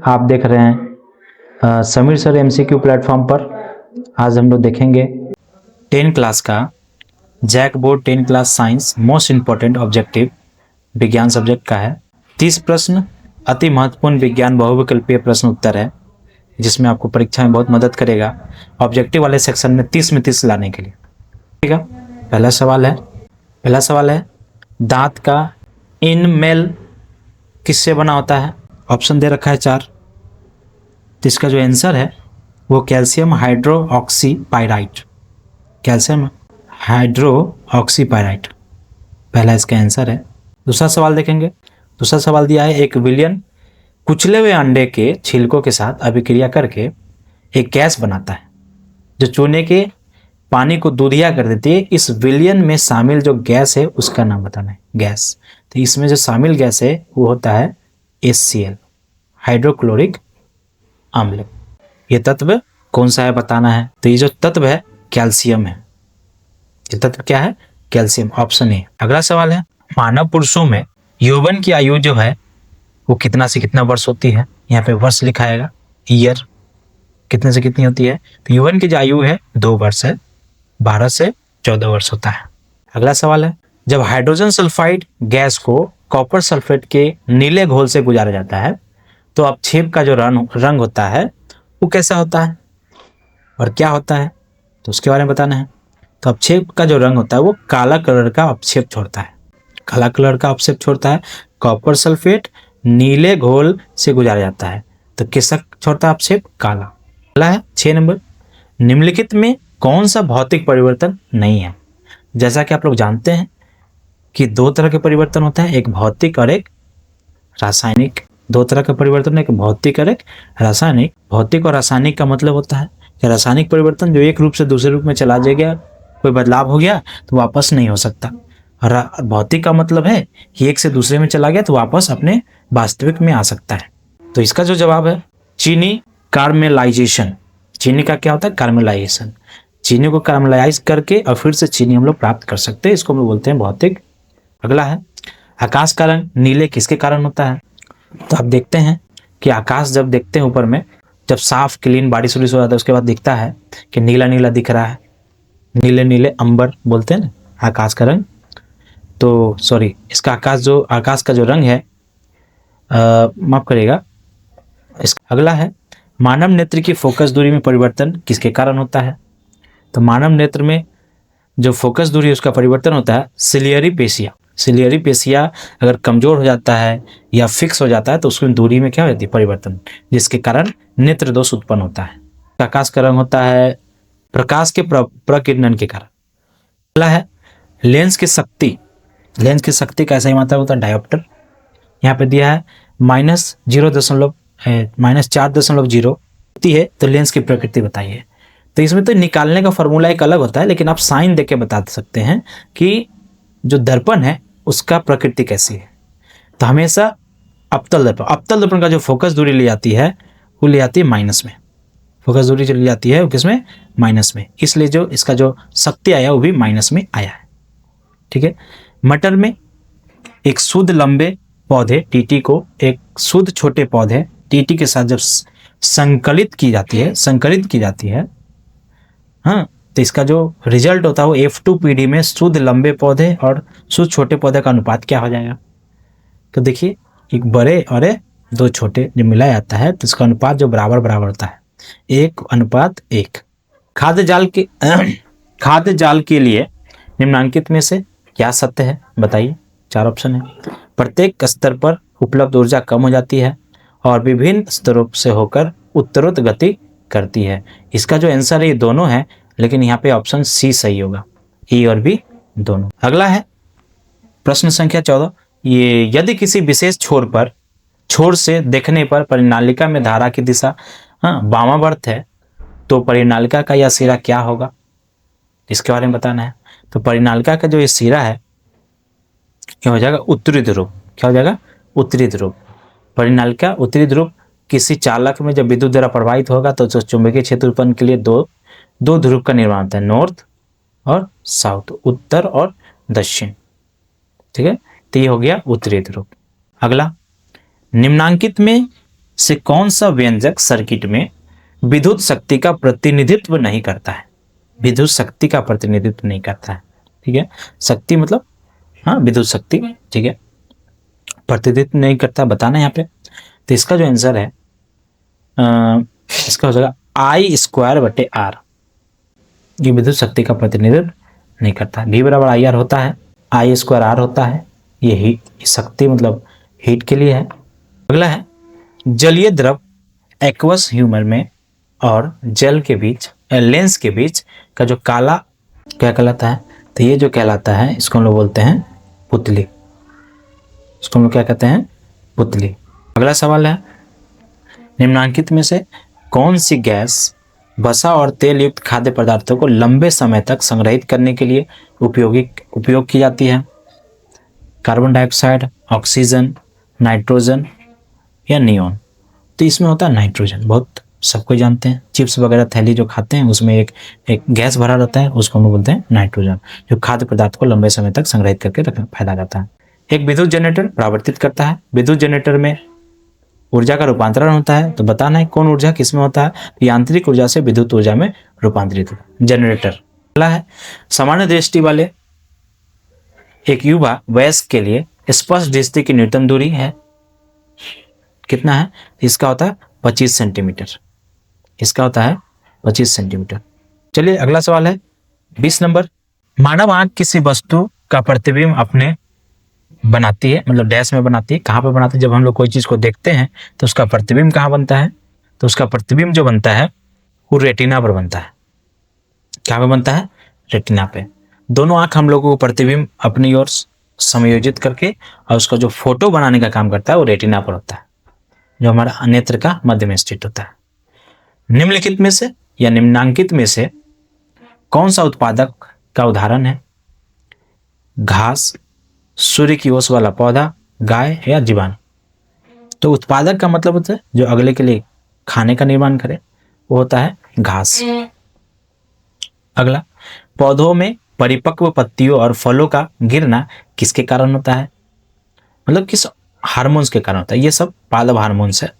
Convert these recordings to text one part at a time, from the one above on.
आप देख रहे हैं समीर सर एमसीक्यू प्लेटफॉर्म पर। आज हम लोग देखेंगे 10 क्लास का JAC board 10 class science most important objective विज्ञान सब्जेक्ट का है। 30 प्रश्न अति महत्वपूर्ण विज्ञान बहुविकल्पीय प्रश्न उत्तर है, जिसमें आपको परीक्षा में बहुत मदद करेगा ऑब्जेक्टिव वाले सेक्शन में 30 में 30 लाने के लिए। ठीक है, पहला सवाल है दांत का इनमेल किससे बना होता है? ऑप्शन दे रखा है 4। तो इसका जो आंसर है वो कैल्शियम हाइड्रोक्सीपाइराइट, कैल्शियम हाइड्रोक्सीपाइराइट पहला इसका आंसर है। दूसरा सवाल देखेंगे। दूसरा सवाल दिया है एक विलियन कुचले हुए अंडे के छिलकों के साथ अभिक्रिया करके एक गैस बनाता है जो चूने के पानी को दूधिया कर देती है। इस विलियन में शामिल जो गैस है उसका नाम बताना है। गैस, तो इसमें जो शामिल गैस है वो होता है HCl, हाइड्रोक्लोरिक अम्ल। ये तत्व कौन सा है बताना है। तो ये जो तत्व है कैल्शियम है। ये तत्व क्या है? Calcium, option A. अगला सवाल है मानव पुरुषों में यौवन की आयु जो है वो कितना से कितना वर्ष होती है? यहाँ पे वर्ष लिखाएगा, ईयर कितने से कितनी होती है। तो यौवन की जो आयु है 2 वर्ष है, 12 से 14 वर्ष होता है। अगला सवाल है जब हाइड्रोजन सल्फाइड गैस को कॉपर सल्फेट के नीले घोल से गुजारा जाता है तो अपक्षेप का जो रंग होता है वो कैसा होता है और क्या होता है, तो उसके बारे में बताना है। तो अपक्षेप का जो रंग होता है वो काला कलर का अपक्षेप छोड़ता है। काला कलर का अपक्षेप छोड़ता है। कॉपर सल्फेट नीले घोल से गुजारा जाता है तो किसका छोड़ता है अपक्षेप? काला। अगला है 6 नंबर, निम्नलिखित में कौन सा भौतिक परिवर्तन नहीं है? जैसा कि आप लोग जानते हैं कि 2 तरह के परिवर्तन होते हैं, एक भौतिक और एक रासायनिक। 2 तरह का परिवर्तन, एक भौतिक और एक रासायनिक। भौतिक और रासायनिक का मतलब होता है कि रासायनिक परिवर्तन जो एक रूप से दूसरे रूप में चला जाएगा, कोई बदलाव हो गया तो वापस नहीं हो सकता। और भौतिक का मतलब है कि एक से दूसरे में चला गया तो वापस अपने वास्तविक में आ सकता है। तो इसका जो जवाब है चीनी कार्मेलाइजेशन। चीनी का क्या होता है? कार्मेलाइजेशन। चीनी को कार्मेलाइज करके और फिर से चीनी हम लोग प्राप्त कर सकते हैं, इसको हम लोग बोलते हैं भौतिक। अगला है आकाश का रंग नीले किसके कारण होता है? तो आप देखते हैं कि आकाश जब देखते हैं ऊपर में, जब साफ क्लीन बारिश वारिश हो जाता है उसके बाद दिखता है कि नीला नीला दिख रहा है, नीले नीले अंबर बोलते हैं ना आकाश का रंग। तो सॉरी, इसका आकाश का जो रंग है माफ करिएगा। अगला है मानव नेत्र की फोकस दूरी में परिवर्तन किसके कारण होता है? तो मानव नेत्र में जो फोकस दूरी उसका परिवर्तन होता है सिलियरी पेशिया। सिलियरी पेशिया अगर कमजोर हो जाता है या फिक्स हो जाता है तो उसकी दूरी में क्या हो जाती है? परिवर्तन, जिसके कारण नेत्र दोष उत्पन्न होता है। आकाश का रंग होता है प्रकाश के प्रकिरणन के कारण। अगला है लेंस की शक्ति। लेंस की शक्ति कैसा ही मात्रा होता है? डायोप्टर। यहाँ पे दिया है -4.0 होती है। तो लेंस की प्रकृति बताइए। तो इसमें तो निकालने का फॉर्मूला एक अलग होता है, लेकिन आप साइन देके बता सकते हैं कि जो दर्पण है उसका प्रकृति कैसी है। तो हमेशा अवतल दर्पण का जो फोकस दूरी ली जाती है वो ली जाती है माइनस में। फोकस दूरी जो ली जाती है वो किसमें? माइनस में। इसलिए जो इसका जो शक्ति आया वो भी माइनस में आया है। ठीक है। मटर में एक शुद्ध लंबे पौधे टीटी को एक शुद्ध छोटे पौधे टीटी के साथ जब संकलित की जाती है हाँ, तो इसका जो रिजल्ट होता है वो F2PD में शुद्ध लंबे पौधे और शुद्ध छोटे पौधे का अनुपात क्या हो जाएगा? तो देखिए एक बड़े और 2 छोटे जो मिला जाता है तो इसका अनुपात जो बराबर होता है 1:1। खाद्य जाल के लिए निम्नलिखित में से क्या सत्य है बताइए? 4 ऑप्शन है। प्रत्येक स्तर पर उपलब्ध ऊर्जा कम हो जाती है और विभिन्न स्तरों से होकर उत्तरोत्तर गति करती है। इसका जो आंसर है ये दोनों है, लेकिन यहाँ पे ऑप्शन सी सही होगा, ए और बी दोनों। अगला है प्रश्न संख्या 14। ये यदि किसी विशेष छोर से देखने पर परिनालिका में धारा की दिशा वामावर्त है तो परिनालिका का यह सिरा क्या होगा? इसके बारे में बताना है। तो परिनालिका का जो ये सिरा है क्या हो जाएगा? उत्तरी ध्रुव। क्या हो जाएगा? उत्तरी ध्रुव। परिनालिका उत्तरी ध्रुव किसी चालक में जब विद्युत धारा प्रवाहित होगा तो चुंबकीय क्षेत्र उत्पन्न के लिए दो ध्रुव का निर्माण होता है, नॉर्थ और साउथ, उत्तर और दक्षिण। ठीक है, तो ये हो गया उत्तरी ध्रुव। अगला, निम्नांकित में से कौन सा व्यंजक सर्किट में विद्युत शक्ति का प्रतिनिधित्व नहीं करता है? विद्युत शक्ति का प्रतिनिधित्व नहीं करता है, ठीक है। शक्ति मतलब हाँ विद्युत शक्ति, ठीक है, प्रतिनिधित्व नहीं करता बताना यहाँ पे। तो इसका जो आंसर है इसका हो जाएगा I²/R। ये विद्युत शक्ति का प्रतिनिधित्व नहीं करता। V=IR होता है, I²R होता है, ये शक्ति मतलब हीट के लिए है। अगला है जलीय द्रव एक्वस ह्यूमर में और जल के बीच लेंस के बीच का जो काला क्या कहलाता है? तो ये जो कहलाता है इसको हम लोग बोलते हैं पुतली। इसको हम लोग क्या कहते हैं? पुतली। अगला सवाल है निम्नलिखित में से कौन सी गैस वसा और तेल युक्त खाद्य पदार्थों को लंबे समय तक संग्रहित करने के लिए उपयोग की जाती है? कार्बन डाइऑक्साइड, ऑक्सीजन, नाइट्रोजन या नियॉन? तो इसमें होता है नाइट्रोजन। बहुत सबको जानते हैं, चिप्स वगैरह थैली जो खाते हैं उसमें एक गैस भरा रहता है, उसको हम लोग बोलते हैं नाइट्रोजन, जो खाद्य पदार्थ को लंबे समय तक संग्रहित करके फायदा जाता है। एक विद्युत जनरेटर परावर्तित करता है। विद्युत जनरेटर में ऊर्जा का रूपांतरण होता है, तो बताना है कौन ऊर्जा किसमें होता है? यांत्रिक ऊर्जा से विद्युत ऊर्जा में रूपांतरित होता है जनरेटर। अगला है सामान्य दृष्टि वाले एक युवा वयस्क के लिए स्पष्ट दृष्टि की न्यूनतम दूरी है कितना है? इसका होता है 25 सेंटीमीटर। इसका होता है 25 सेंटीमीटर। चलिए अगला सवाल है 20 नंबर। मानव आंख किसी वस्तु का प्रतिबिंब अपने बनाती है, मतलब डैश में बनाती है। कहाँ पे बनाती है? जब हम लोग कोई चीज को देखते हैं तो उसका प्रतिबिंब कहाँ बनता है? तो उसका प्रतिबिंब जो बनता है वो रेटिना पर बनता है। कहाँ पे बनता है? रेटिना पे। दोनों आंख हम लोगों को प्रतिबिंब अपनी ओर समायोजित करके और उसका जो फोटो बनाने का काम करता है वो रेटिना पर होता है, जो हमारा नेत्र का मध्य में स्थित होता है। निम्नलिखित में से या निम्नांकित में से कौन सा उत्पादक का उदाहरण है? घास, सूर्य की ओस वाला पौधा, गाय या जीवाणु? तो उत्पादक का मतलब होता है जो अगले के लिए खाने का निर्माण करे, वो होता है घास। अगला, पौधों में परिपक्व पत्तियों और फलों का गिरना किसके कारण होता है? मतलब किस हार्मोन्स के कारण होता है? ये सब पादप हार्मोन्स है।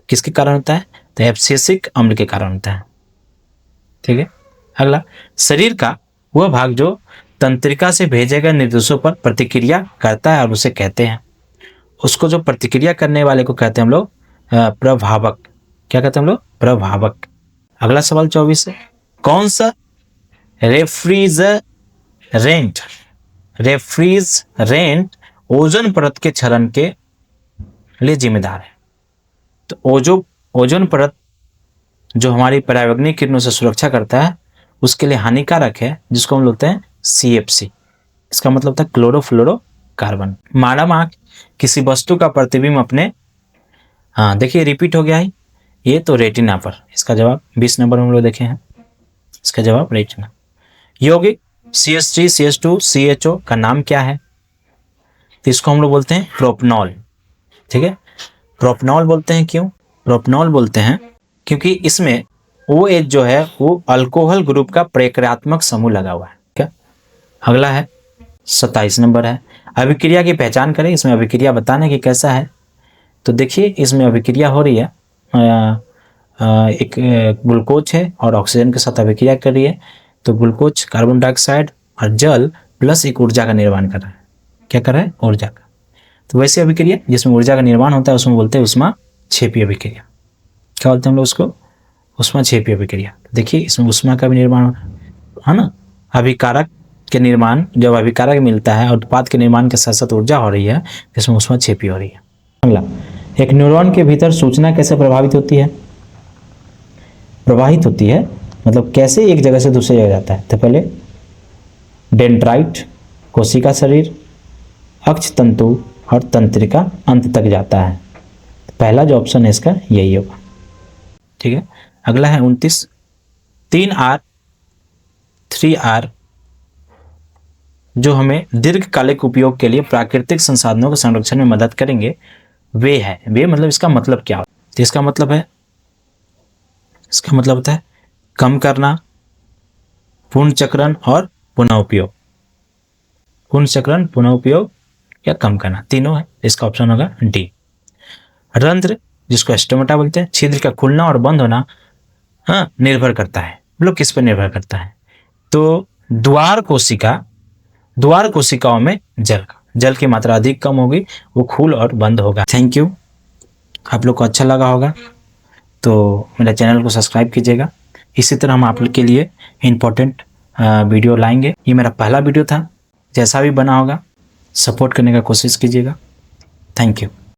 किसके कारण होता है? तो एब्सिसिक अम्ल के कारण होता है, ठीक है। अगला, शरीर का वह भाग जो तंत्रिका से भेजे गए निर्देशों पर प्रतिक्रिया करता है और उसे कहते हैं, उसको जो प्रतिक्रिया करने वाले को कहते हैं हम लोग प्रभावक। क्या कहते हैं हम लोग? प्रभावक। अगला सवाल 24 है, कौन सा रेफ्रिजरेंट ओजोन परत के क्षरण के लिए जिम्मेदार है? तो ओजोन परत जो हमारी पराबैंगनी किरणों से सुरक्षा करता है उसके लिए हानिकारक है, जिसको हम बोलते हैं CFC। इसका मतलब था क्लोरोफ्लोरोकार्बन। मानव आंख किसी वस्तु का प्रतिबिंब अपने, हाँ देखिए रिपीट हो गया है ये, तो रेटिना पर। इसका जवाब 20 नंबर में हम लोग देखे हैं, इसका जवाब रेटिना। यौगिक CH3, CH2, CHO का नाम क्या है? तो इसको हम लोग बोलते हैं प्रोपनॉल, ठीक है। प्रोपनॉल बोलते हैं क्यों? प्रोपनॉल बोलते हैं क्योंकि इसमें OH जो है वो अल्कोहल ग्रुप का प्रक्रियात्मक समूह लगा हुआ है। क्या? अगला है 27 नंबर है, अभिक्रिया की पहचान करें। इसमें अभिक्रिया बताना कि कैसा है। तो देखिए इसमें अभिक्रिया हो रही है, एक ग्लूकोज है और ऑक्सीजन के साथ अभिक्रिया कर रही है। तो ग्लूकोज कार्बन डाइऑक्साइड और जल प्लस एक ऊर्जा का निर्माण कर रहा है। क्या कर रहा है? ऊर्जा का। तो वैसे अभिक्रिया जिसमें ऊर्जा का निर्माण होता है उसमें बोलते हैं ऊष्माक्षेपी अभिक्रिया। क्या बोलते हैं हम लोग उसको? ऊष्माक्षेपी अभिक्रिया। देखिए इसमें ऊष्मा का भी निर्माण है ना। अभिकारक के निर्माण, जब अभिकारक मिलता है और उत्पाद के निर्माण के साथ साथ ऊर्जा हो रही है, इसमें ऊष्माक्षेपी हो रही है। अगला, एक न्यूरॉन के भीतर सूचना कैसे प्रभावित होती है? प्रवाहित होती है मतलब कैसे एक जगह से दूसरी जगह जाता है? तो पहले डेंड्राइट, कोशिका शरीर, अक्ष तंतु और तंत्रिका अंत तक जाता है। पहला जो ऑप्शन है इसका यही होगा, ठीक है। अगला है 29, 3R 3R जो हमें दीर्घकालिक उपयोग के लिए प्राकृतिक संसाधनों के संरक्षण में मदद करेंगे, वे है। वे मतलब इसका मतलब क्या? तो इसका मतलब होता है कम करना, पुनर्चक्रण और पुनः उपयोग। पुनर्चक्रण, पुनः उपयोग या कम करना, तीनों है। इसका ऑप्शन होगा डी। रंध्र जिसको स्टोमेटा बोलते हैं, छिद्र का खुलना और बंद होना हाँ निर्भर करता है। मतलब किस पर निर्भर करता है? तो द्वार कोशिकाओं में जल की मात्रा अधिक कम होगी, वो खुल और बंद होगा। Thank you. आप लोग को अच्छा लगा होगा तो मेरा चैनल को सब्सक्राइब कीजिएगा। इसी तरह हम आप लोग के लिए इम्पोर्टेंट वीडियो लाएंगे। ये मेरा पहला वीडियो था, जैसा भी बना होगा सपोर्ट करने का कोशिश कीजिएगा। Thank you.